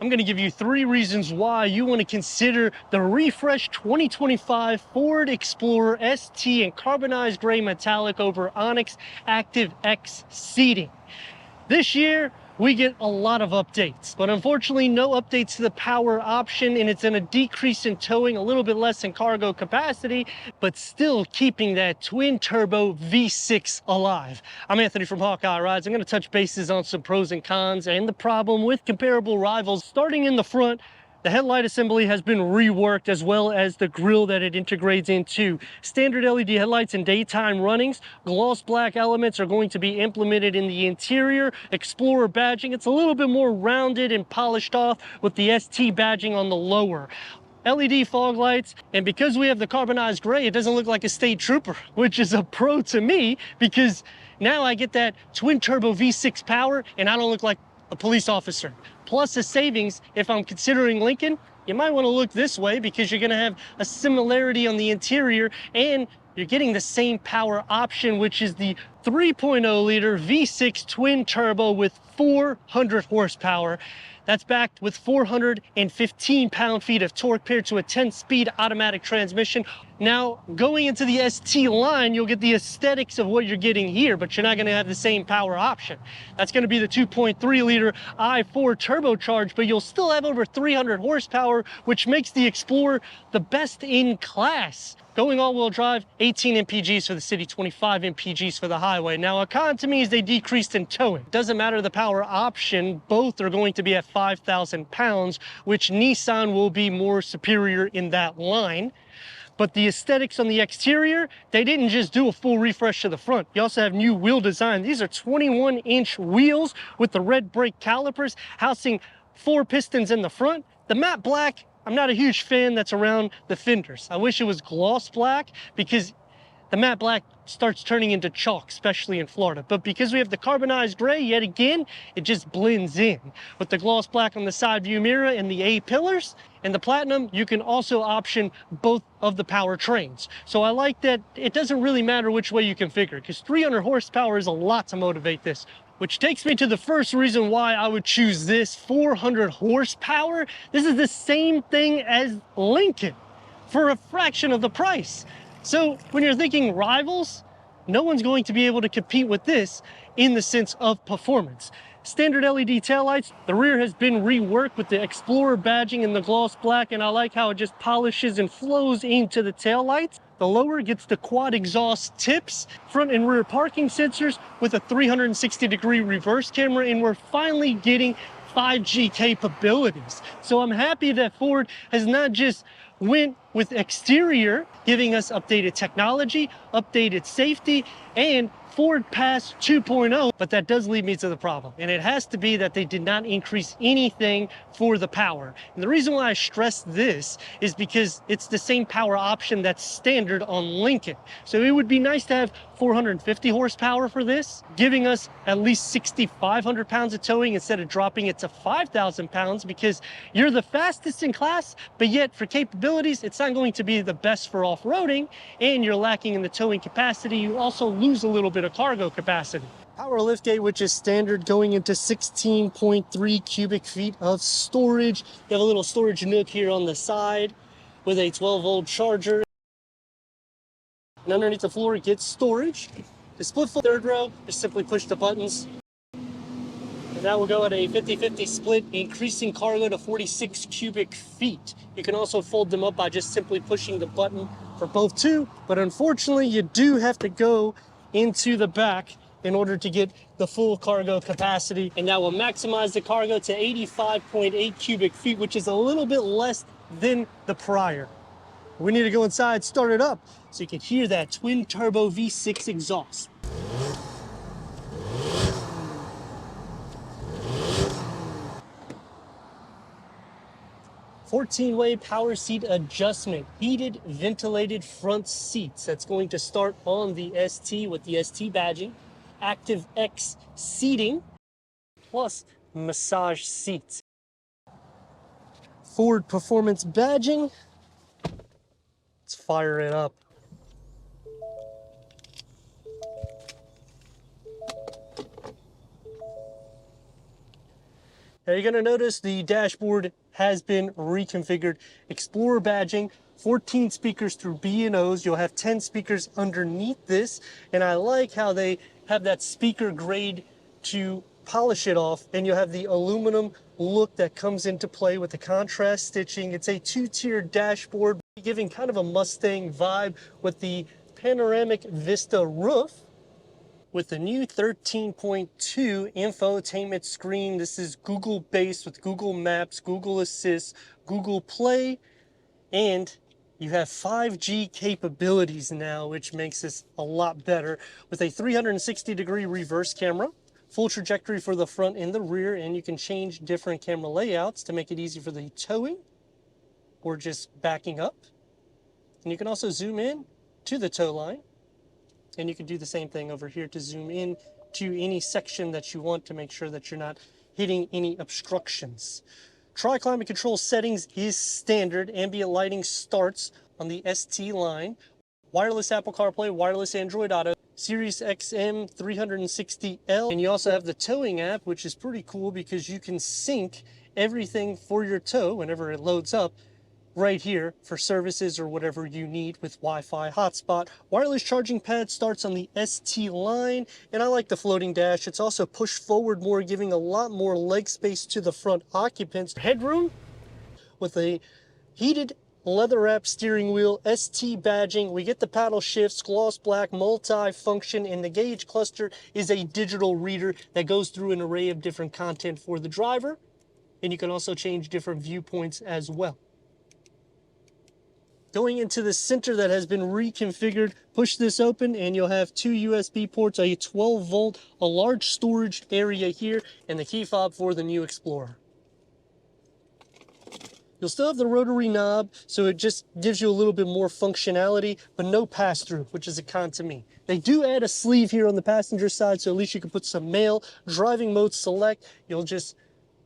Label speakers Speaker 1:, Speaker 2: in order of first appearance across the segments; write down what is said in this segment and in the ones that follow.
Speaker 1: I'm going to give you 3 reasons why you want to consider the refreshed 2025 Ford Explorer ST in carbonized gray metallic over Onyx Active X seating. This year, we get a lot of updates, but unfortunately no updates to the power option, and it's in a decrease in towing, a little bit less in cargo capacity, but still keeping that twin turbo V6 alive. I'm Anthony from Hawkeye Rides. I'm going to touch bases on some pros and cons and the problem with comparable rivals. Starting in the front, the headlight assembly has been reworked, as well as the grille that it integrates into. Standard LED headlights in daytime runnings. Gloss black elements are going to be implemented in the interior. Explorer badging, it's a little bit more rounded and polished off with the ST badging on the lower. LED fog lights, and because we have the carbonized gray, it doesn't look like a state trooper, which is a pro to me because now I get that twin turbo V6 power and I don't look like a police officer. Plus a savings, if I'm considering Lincoln, you might want to look this way because you're going to have a similarity on the interior and you're getting the same power option, which is the 3.0 liter V6 twin turbo with 400 horsepower. That's backed with 415 pound-feet of torque paired to a 10-speed automatic transmission. Now, going into the ST line, you'll get the aesthetics of what you're getting here, but you're not going to have the same power option. That's going to be the 2.3-liter i4 turbocharged, but you'll still have over 300 horsepower, which makes the Explorer the best in class. Going all-wheel drive, 18 mpgs for the city, 25 mpgs for the highway. Now, a con to me is they decreased in towing. Doesn't matter the power option, both are going to be at 5,000 pounds, which Nissan will be more superior in that line. But the aesthetics on the exterior, they didn't just do a full refresh to the front. You also have new wheel design. These are 21-inch wheels with the red brake calipers, housing 4 pistons in the front. The matte black, I'm not a huge fan that's around the fenders. I wish it was gloss black because the matte black starts turning into chalk, especially in Florida. But because we have the carbonized gray, yet again, it just blends in. With the gloss black on the side view mirror and the A pillars, and the platinum, you can also option both of the powertrains. So I like that it doesn't really matter which way you configure, because 300 horsepower is a lot to motivate this. Which takes me to the first reason why I would choose this 400 horsepower. This is the same thing as Lincoln for a fraction of the price. So when you're thinking rivals, no one's going to be able to compete with this in the sense of performance. Standard LED taillights, the rear has been reworked with the Explorer badging in the gloss black, and I like how it just polishes and flows into the taillights. The lower gets the quad exhaust tips, front and rear parking sensors with a 360-degree reverse camera, and we're finally getting 5G capabilities. So I'm happy that Ford has not just went with exterior, giving us updated technology, updated safety, and Ford Pass 2.0, but that does lead me to the problem. And it has to be that they did not increase anything for the power. And the reason why I stress this is because it's the same power option that's standard on Lincoln. So it would be nice to have 450 horsepower for this, giving us at least 6,500 pounds of towing instead of dropping it to 5,000 pounds, because you're the fastest in class, but yet for capabilities, it's not going to be the best for off-roading, and you're lacking in the towing capacity. You also lose a little bit of cargo capacity. Power liftgate, which is standard, going into 16.3 cubic feet of storage. You have a little storage nook here on the side with a 12-volt charger. And underneath the floor, it gets storage. The split fold third row, just simply push the buttons. And that will go at a 50-50 split, increasing cargo to 46 cubic feet. You can also fold them up by just simply pushing the button for both too, but unfortunately you do have to go into the back in order to get the full cargo capacity, and that will maximize the cargo to 85.8 cubic feet, which is a little bit less than the prior. We need to go inside, start it up, so you can hear that twin turbo V6 exhaust. 14-way power seat adjustment, heated ventilated front seats. That's going to start on the ST with the ST badging, Active X seating, plus massage seats. Ford Performance badging. Let's fire it up. Now you're gonna notice the dashboard has been reconfigured. Explorer badging, 14 speakers through B&Os. You'll have 10 speakers underneath this. And I like how they have that speaker grade to polish it off. And you'll have the aluminum look that comes into play with the contrast stitching. It's a two-tier dashboard, giving kind of a Mustang vibe with the panoramic Vista roof. With the new 13.2 infotainment screen, this is Google based with Google Maps, Google Assist, Google Play, and you have 5G capabilities now, which makes this a lot better. With a 360-degree reverse camera, full trajectory for the front and the rear, and you can change different camera layouts to make it easy for the towing or just backing up. And you can also zoom in to the tow line. And you can do the same thing over here to zoom in to any section that you want to make sure that you're not hitting any obstructions. Tri-climate control settings is standard. Ambient lighting starts on the ST line. Wireless Apple CarPlay, wireless Android Auto, Sirius XM 360L. And you also have the towing app, which is pretty cool because you can sync everything for your tow whenever it loads up right here for services or whatever you need with Wi-Fi hotspot. Wireless charging pad starts on the ST line, and I like the floating dash. It's also pushed forward more, giving a lot more leg space to the front occupants. Headroom with a heated leather wrap steering wheel, ST badging. We get the paddle shifts, gloss black, multi-function, and the gauge cluster is a digital reader that goes through an array of different content for the driver, and you can also change different viewpoints as well. Going into the center that has been reconfigured, push this open and you'll have two USB ports, a 12 volt, a large storage area here, and the key fob for the new Explorer. You'll still have the rotary knob, so it just gives you a little bit more functionality, but no pass-through, which is a con to me. They do add a sleeve here on the passenger side, so at least you can put some mail. Driving mode select, you'll just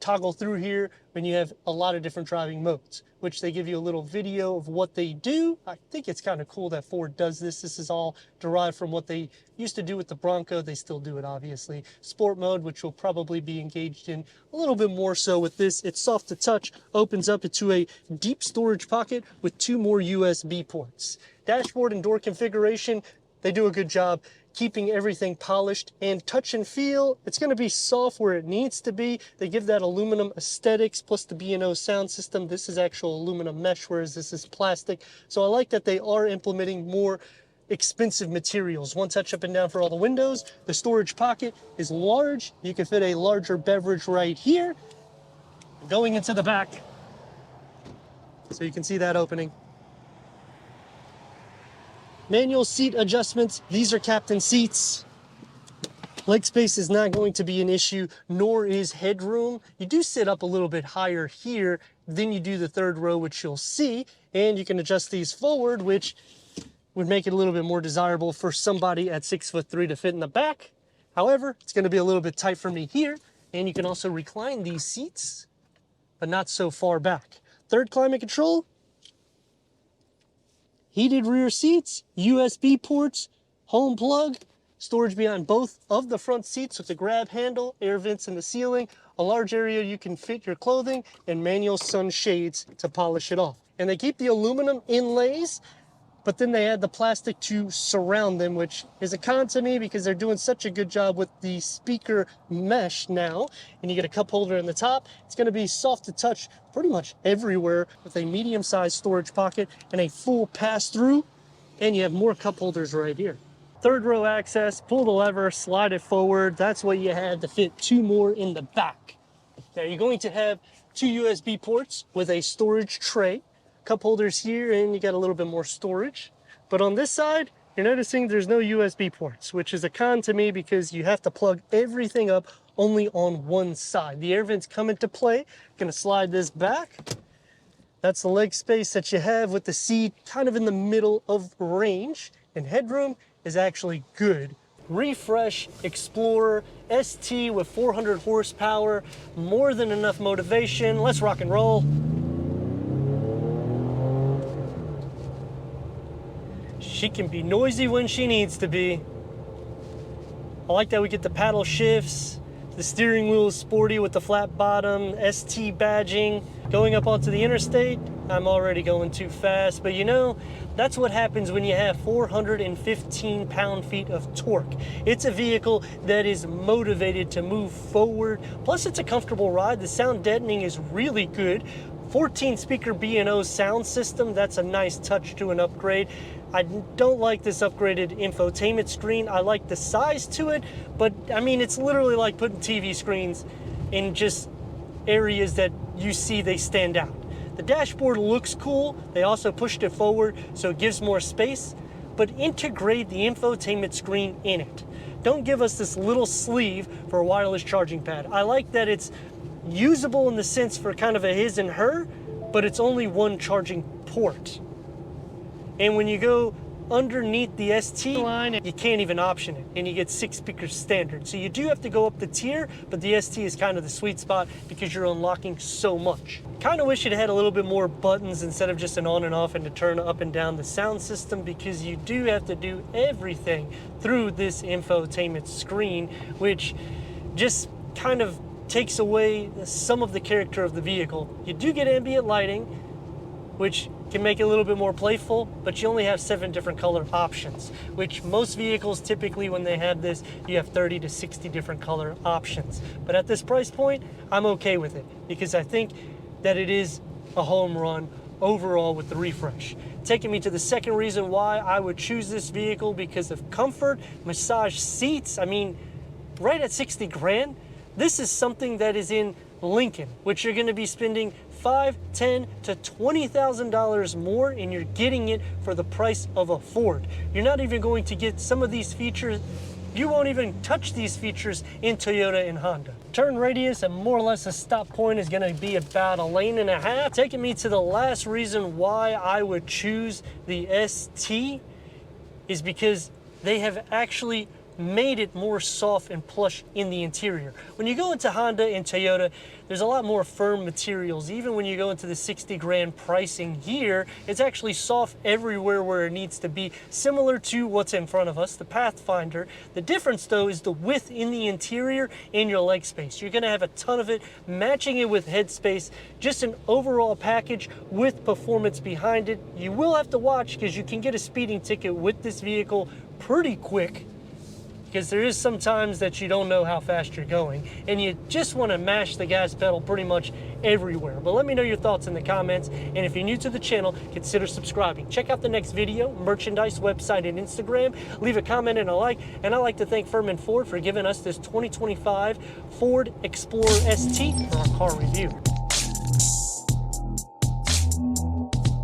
Speaker 1: toggle through here when you have a lot of different driving modes, which they give you a little video of what they do. I think it's kind of cool that Ford does this. This is all derived from what they used to do with the Bronco. They still do it, obviously. Sport mode, which will probably be engaged in a little bit more so with this. It's soft to touch, opens up into a deep storage pocket with two more USB ports. Dashboard and door configuration, they do a good job keeping everything polished, and touch and feel, it's going to be soft where it needs to be. They give that aluminum aesthetics plus the B&O sound system. This is actual aluminum mesh, whereas this is plastic. So I like that they are implementing more expensive materials. One touch up and down for all the windows. The storage pocket is large. You can fit a larger beverage right here. Going into the back, so you can see that opening. Manual seat adjustments. These are captain seats. Leg space is not going to be an issue, nor is headroom. You do sit up a little bit higher here than you do the third row, which you'll see. And you can adjust these forward, which would make it a little bit more desirable for somebody at 6'3" to fit in the back. However, it's going to be a little bit tight for me here. And you can also recline these seats, but not so far back. Third climate control. Heated rear seats, USB ports, home plug, storage behind both of the front seats with the grab handle, air vents in the ceiling, a large area you can fit your clothing, and manual sun shades to polish it off. And they keep the aluminum inlays, but then they add the plastic to surround them, which is a con to me because they're doing such a good job with the speaker mesh now. And you get a cup holder in the top. It's going to be soft to touch pretty much everywhere with a medium-sized storage pocket and a full pass-through. And you have more cup holders right here. Third row access, pull the lever, slide it forward. That's what you had to fit two more in the back. Now you're going to have two USB ports with a storage tray. Cup holders here, and you got a little bit more storage. But on this side, you're noticing there's no USB ports, which is a con to me because you have to plug everything up only on one side. The air vents come into play. Gonna slide this back. That's the leg space that you have with the seat kind of in the middle of range, and headroom is actually good. Refresh Explorer ST with 400 horsepower, more than enough motivation. Let's rock and roll. She can be noisy when she needs to be. I like that we get the paddle shifts, The steering wheel is sporty with the flat bottom, ST badging. Going up onto the interstate, I'm already going too fast, but you know, that's what happens when you have 415 pound-feet of torque. It's a vehicle that is motivated to move forward. Plus, it's a comfortable ride. The sound deadening is really good. 14-speaker B&O sound system, that's a nice touch to an upgrade. I don't like this upgraded infotainment screen. I like the size to it, but I mean, it's literally like putting TV screens in just areas that you see they stand out. The dashboard looks cool. They also pushed it forward so it gives more space, but integrate the infotainment screen in it. Don't give us this little sleeve for a wireless charging pad. I like that it's usable in the sense for kind of a his and her, but it's only one charging port. And when you go underneath the ST line, you can't even option it, and you get 6 speakers standard. So you do have to go up the tier, but the ST is kind of the sweet spot because you're unlocking so much. Kind of wish it had a little bit more buttons instead of just an on and off and to turn up and down the sound system, because you do have to do everything through this infotainment screen, which just kind of takes away some of the character of the vehicle. You do get ambient lighting, which can make it a little bit more playful, but you only have 7 different color options, which most vehicles typically, when they have this, you have 30 to 60 different color options. But at this price point, I'm okay with it because I think that it is a home run overall with the refresh. Taking me to the second reason why I would choose this vehicle, because of comfort, massage seats. I mean, right at 60 grand, this is something that is in Lincoln, which you're gonna be spending $5,000, $10,000 to $20,000 more, and you're getting it for the price of a Ford. You're not even going to get some of these features. You won't even touch these features in Toyota and Honda. Turn radius and more or less a stop point is gonna be about 1.5 lanes. Taking me to the last reason why I would choose the ST is because they have actually made it more soft and plush in the interior. When you go into Honda and Toyota, there's a lot more firm materials. Even when you go into the 60 grand pricing here, it's actually soft everywhere where it needs to be, similar to what's in front of us, the Pathfinder. The difference though is the width in the interior and your leg space. You're gonna have a ton of it, matching it with headspace, just an overall package with performance behind it. You will have to watch because you can get a speeding ticket with this vehicle pretty quick, because there is some times that you don't know how fast you're going and you just want to mash the gas pedal pretty much everywhere. But let me know your thoughts in the comments, and if you're new to the channel, consider subscribing. Check out the next video, merchandise, website, and Instagram. Leave a comment and a like, and I'd like to thank Furman Ford for giving us this 2025 Ford Explorer ST for our car review.